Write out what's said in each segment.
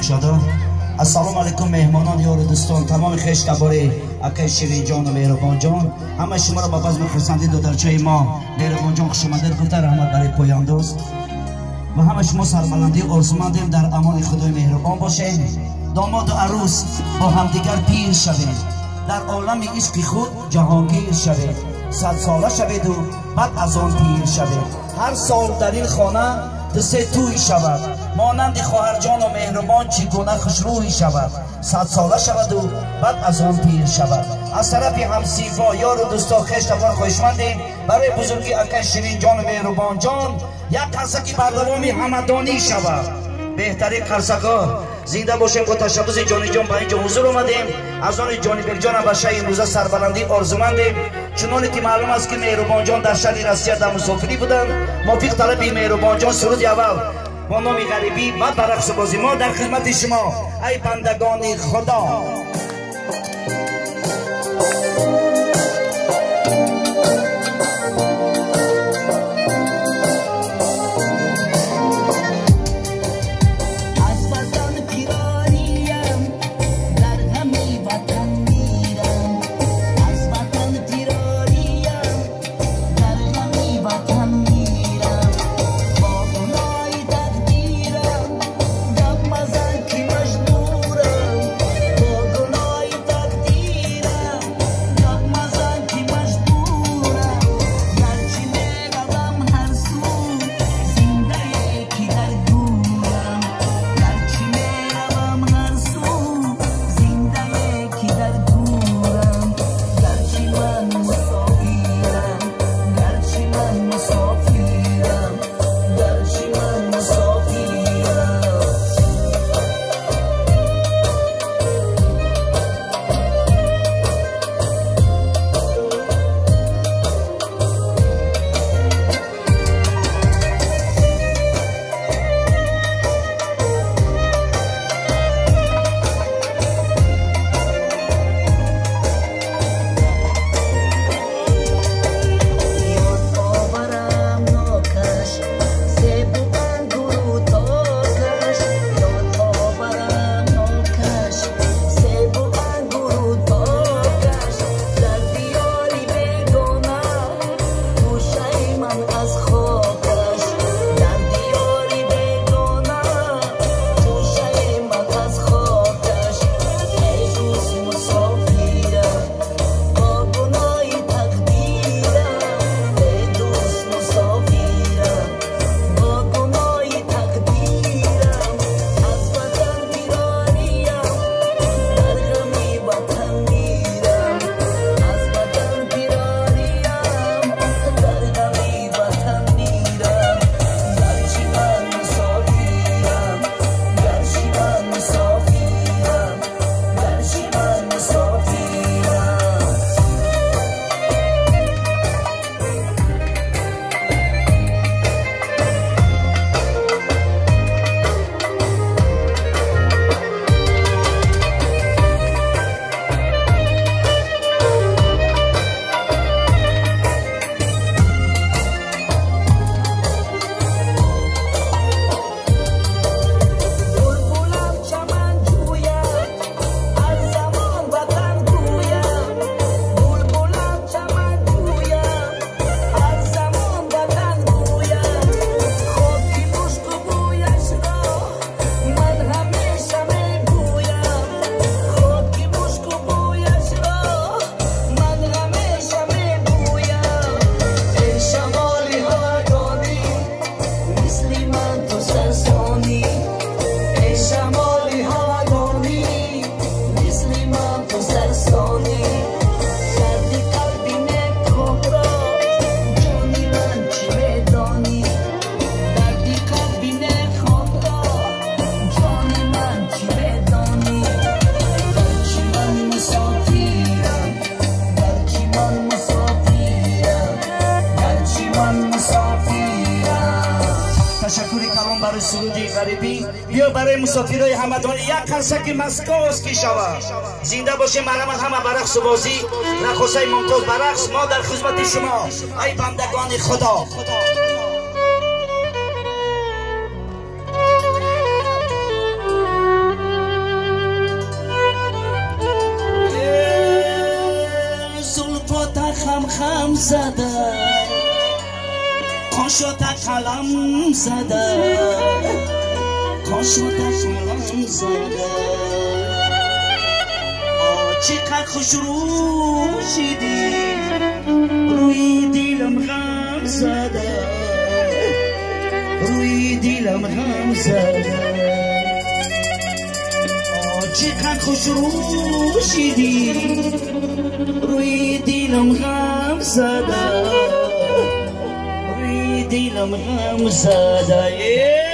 شده. السلام علیکم مهمانان یار دوستان تمام خوشتباری اکای شیرین جان و مهربان جان همه شما را با بزم خرسندی دو درچه ما مهربان جان خوش آمدید گفته رحمت برای پایان دوست و همه شما سربلندی آرزومندیم در امان خدای مهربان باشین. داماد و عروس با همدیگر پیر شوید، در عالم عشق خود جهانگیر شوید، 100 ساله شوید و بعد از آن پیر شوید. هر سال در این خانه دسته توی شود، مانند خواهر جان و مهربان چگونه خوشرویی شود، 100 ساله شود و بعد از آن پیر شود. از طرف همسیفا یار و دوستا خوشتبار خوشمندیم برای بزرگی اکای شیرین جان و مهربان جان یک قرصکی بردوامی همدانی شود. بهترین قرصکا زنده باشیم. با تشبث جانی جان با اینجا حضور اومدیم. از آن جانی بلجان هم باشه امروزه سربلندی آرزومندیم. چنانه که معلوم است که مهربان جان در شهر روسیه در مسافری بودن. موافق طلب مهربان جان سرود اول با نام غریبی بعد برقص بازی ما در خدمت شما ای بندگان خدا. سرودی غریبی بیا برای مسافرای همدانی یک قرصک مسکوس کی شود. زنده باشه مرحمت همه برقص و بازی رقاصای ممتاز برقص ما در خدمت شما ای بندگان خدا. زده کاشوتا کلم زده کاشوتا کلم زده چقدر خوش روشیدی روی دلم غم زده روی دلم غم زده چقدر خوش روشیدی روی دلم غم زده روی دلم غم زده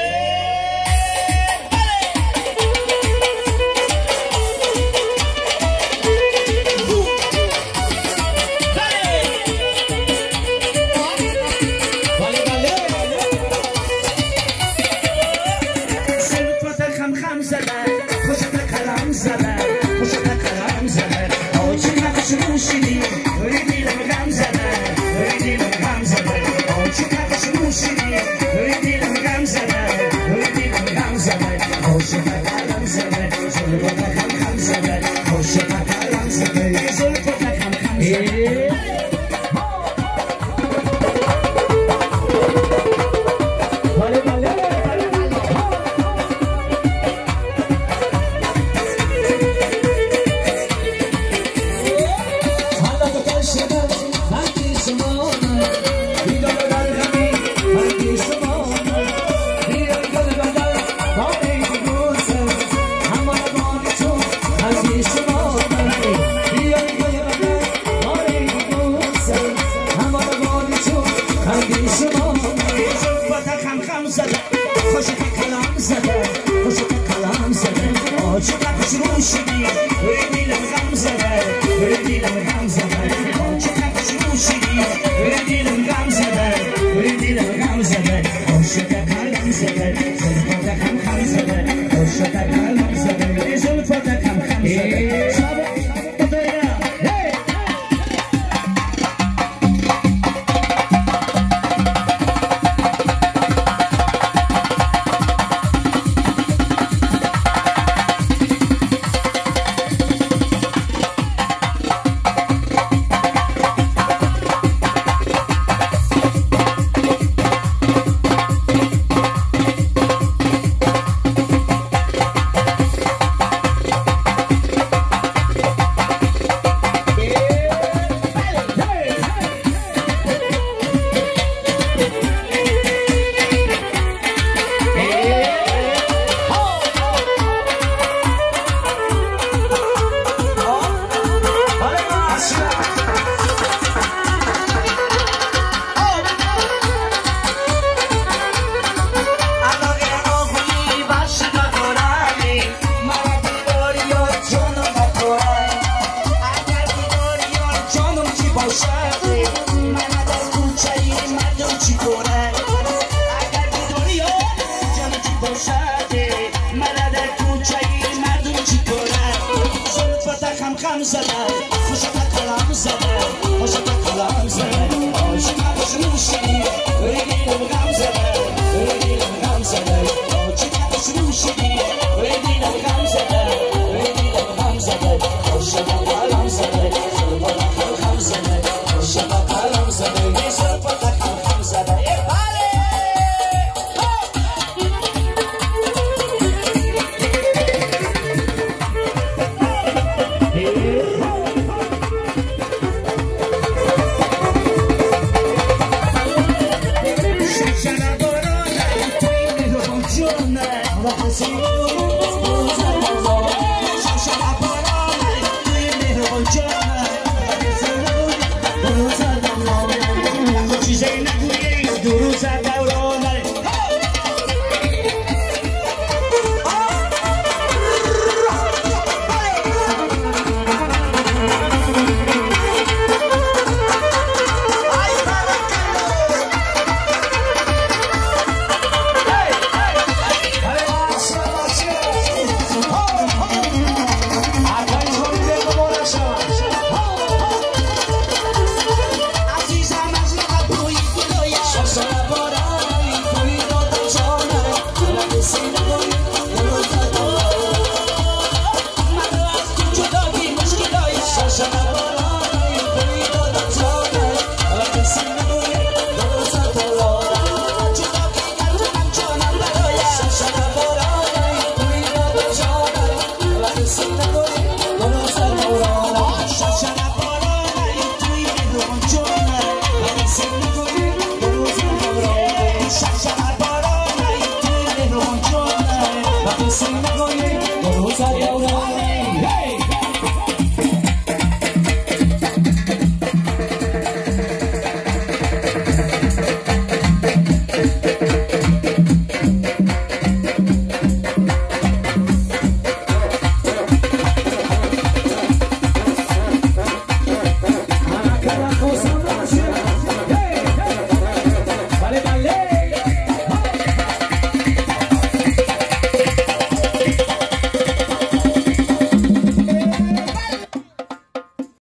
Hey! گروه سر